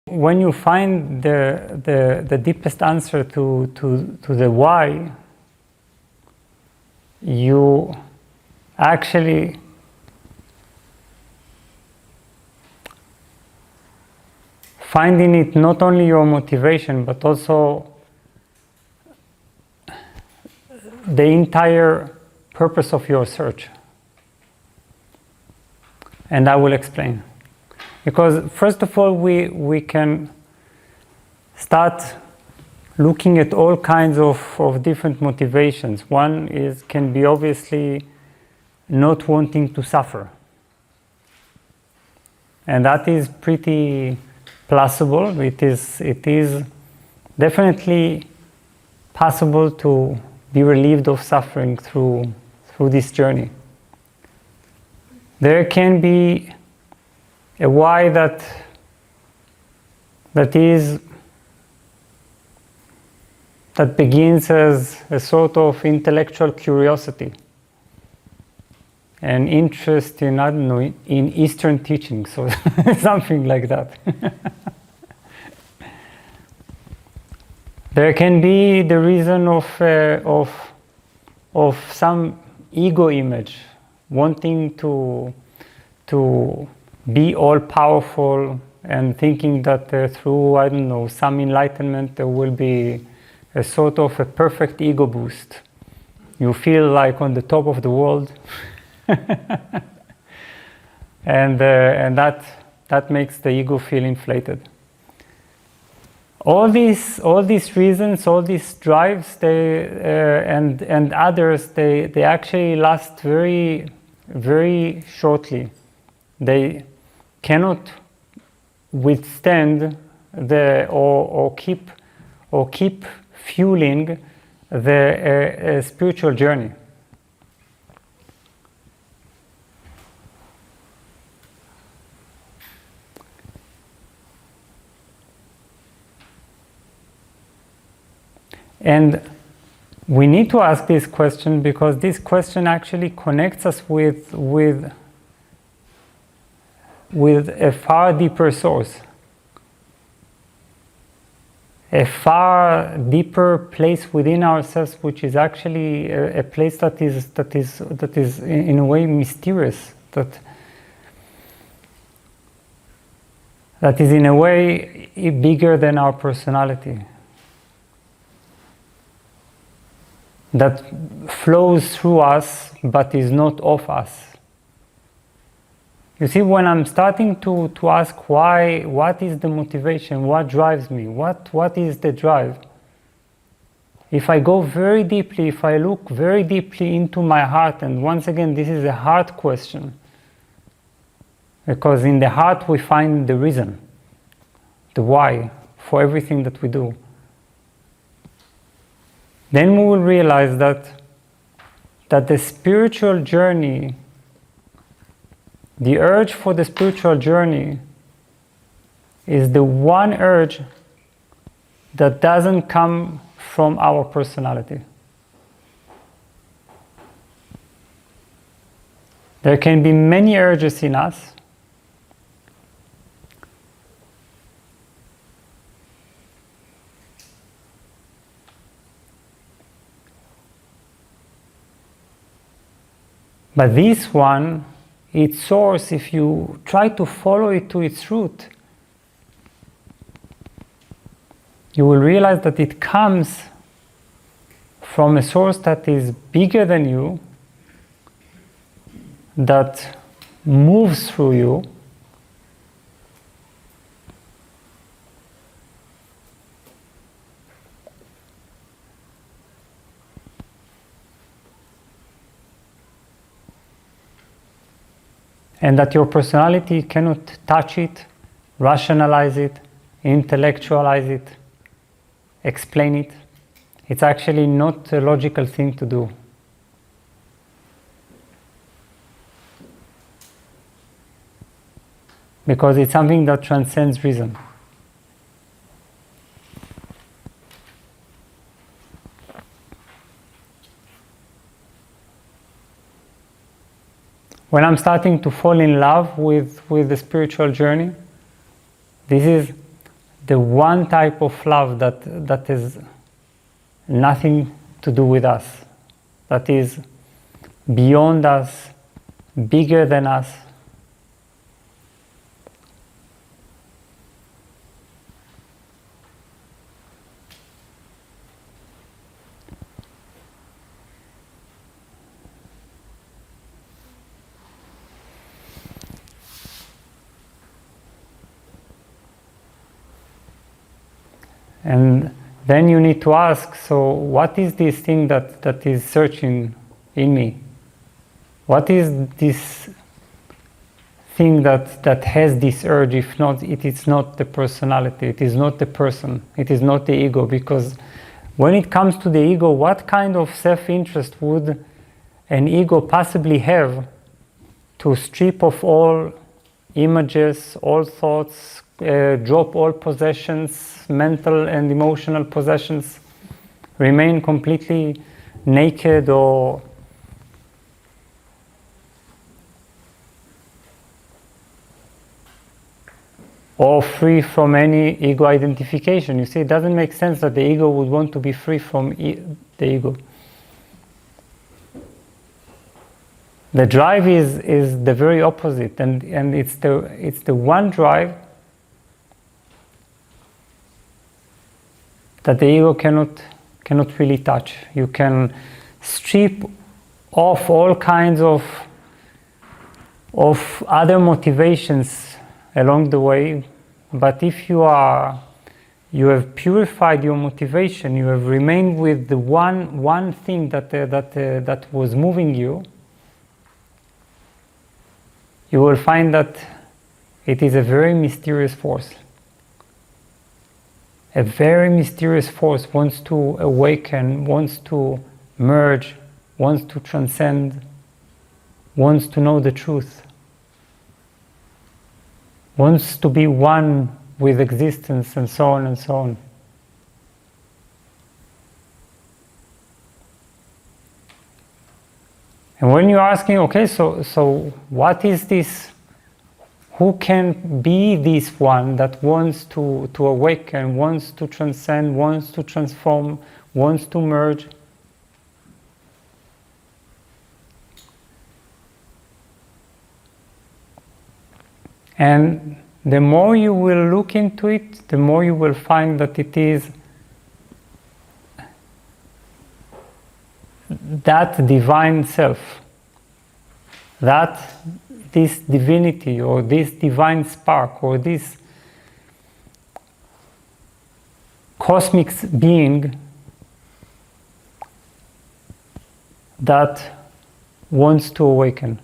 When you find the deepest answer to the why, you actually find in it not only your motivation, but also the entire purpose of your search. And I will explain. Because first of all, we can start looking at all kinds of different motivations. One can be obviously not wanting to suffer. And that is pretty plausible. It is definitely possible to be relieved of suffering through this journey. There can be a why that begins as a sort of intellectual curiosity, an interest in, I don't know, in Eastern teaching, so something like that. There can be the reason of some ego image, wanting to be all powerful and thinking that through, I don't know, some enlightenment there will be a sort of a perfect ego boost. You feel like on the top of the world. and that makes the ego feel inflated. All these reasons, all these drives, and others, they actually last very, very shortly. They cannot withstand or keep fueling the spiritual journey. And we need to ask this question because this question actually connects us with a far deeper source, a far deeper place within ourselves, which is actually a place that is in a way mysterious, that is in a way bigger than our personality, that flows through us but is not of us. You see, when I'm starting to ask why, what is the motivation, what drives me, what is the drive? If I go very deeply, if I look very deeply into my heart, and once again, this is a heart question, because in the heart we find the reason, the why for everything that we do. Then we will realize that the spiritual journey, the urge for the spiritual journey, is the one urge that doesn't come from our personality. There can be many urges in us, but this one, its source, if you try to follow it to its root, you will realize that it comes from a source that is bigger than you, that moves through you, and that your personality cannot touch it, rationalize it, intellectualize it, explain it. It's actually not a logical thing to do. Because it's something that transcends reason. When I'm starting to fall in love with the spiritual journey, this is the one type of love that is nothing to do with us, that is beyond us, bigger than us. And then you need to ask, so what is this thing that is searching in me? What is this thing that has this urge? If not, it is not the personality, it is not the person, it is not the ego. Because when it comes to the ego, what kind of self-interest would an ego possibly have to strip off all images, all thoughts, drop all possessions, mental and emotional possessions, remain completely naked or free from any ego identification? You see, it doesn't make sense that the ego would want to be free from the ego. The drive is the very opposite, and it's the one drive that the ego cannot really touch. You can strip off all kinds of other motivations along the way, but if you have purified your motivation, you have remained with the one thing that was moving you, you will find that it is a very mysterious force. A very mysterious force wants to awaken, wants to merge, wants to transcend, wants to know the truth, wants to be one with existence, and so on and so on. And when you're asking, okay, so what is this? Who can be this one that wants to awaken, wants to transcend, wants to transform, wants to merge? And the more you will look into it, the more you will find that it is that divine self, that this divinity or this divine spark or this cosmic being that wants to awaken.